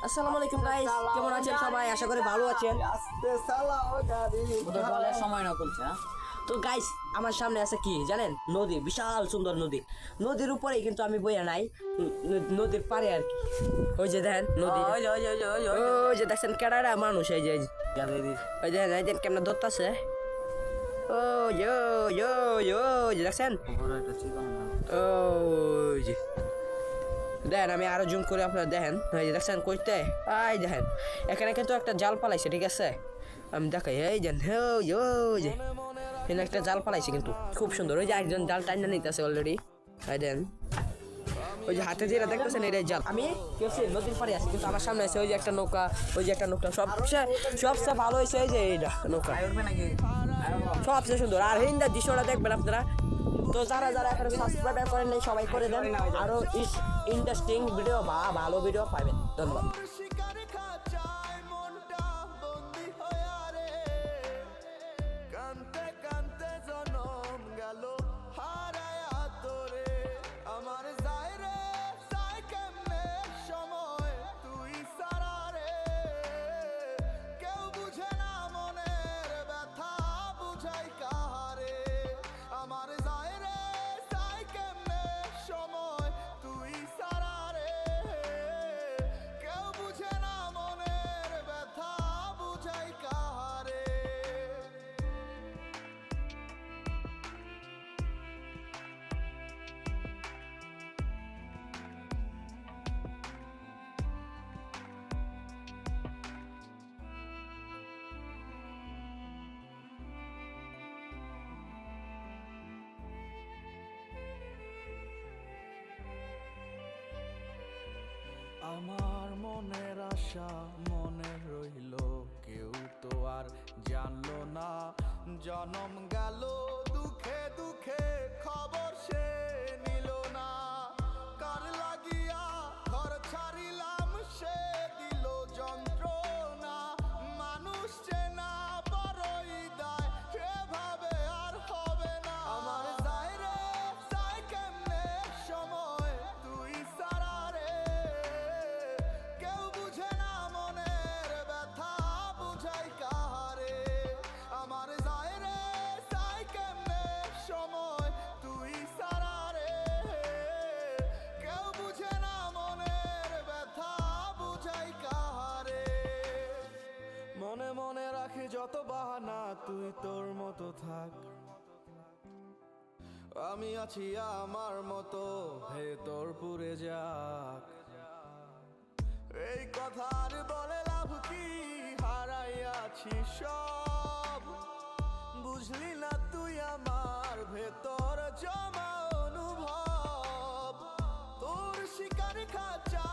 আসসালামু আলাইকুম গাইস, কেমন আছেন সবাই? আশা করি ভালো আছেন। সময় না চলছে। তো গাইস, আমার সামনে আছে কি জানেন? নদী, বিশাল সুন্দর নদী। নদীর উপরেই কিন্তু আমি বইয়া নাই, নদীর পারে আর কি। ওই যে দেখেন নদী, ওই যে দেখছেন কেডারা মানুষ, এই যে ওই যে দেখেন কেমন ধরতেছে। ও ইয়ো ইয়ো ইয়ো, যে দেখছেন, ওই যে দেখেন, আমি আরো জুম করে আপনারা দেখেন, এই যে দেখছেন কইতে, এই দেখেন এখানে কিন্তু একটা জাল পালাইছে, ঠিক আছে? আমি দেখাই, এই দেন, ওই যে এখানে একটা জাল পালাইছে কিন্তু খুব সুন্দর। ওই যে একজন জাল টাইনা নিতেছে অলরেডি, এই দেন ওই যে হাতে যেটা দেখতেছেন এটাই জাল। আমি কেউছে নদীর পাড়ে আছি, কিন্তু আমার সামনে আছে ওই যে একটা নৌকা, ওই যে একটা নৌকা। সবচেয়ে ভালো হয়েছে এই যে এইটা নৌকা, সবচেয়ে সুন্দর। আর হিন্দার দৃশ্যটা দেখবেন আপনারা। তো যারা যারা এখন সাবস্ক্রাইব করেন নাই সবাই করে দেন, আরো ইন্টারেস্টিং ভিডিও বা ভালো ভিডিও পাবেন। ধন্যবাদ। আমার মনের আশা মনে রইল, কেউ তো আর জানলো না। জনম গেল দুঃখে দুঃখে, খবর সে নিল না। কার লাগিয়া ঘর ছাড়িলাম, সে দিল যন্ত্রণা। মানুষ চেনা বড়ই দায়, এভাবে আর হবে না। আমার যায় রে যায় কেমনে সময়, তুই সারা রে। কেউ বুঝে না মনের ব্যথা, বুঝাই কাহারে। আমার যায় রে যায় কেমনে সময়, তুই সারা রে। কেউ বুঝে না মনের ব্যথা, বুঝাই কাহারে। মনে মনে রাখি যত বাহানা, তুই তোর মতো থাক। আমি আছি আমার মতো, হে তোর পুরে যাক। এই কথার বলে লাভ কি, হারাইয়াছি সব। বুঝলি না তুই আমার ভেতর জমা অনুভব। তোর শিকার খাঁচা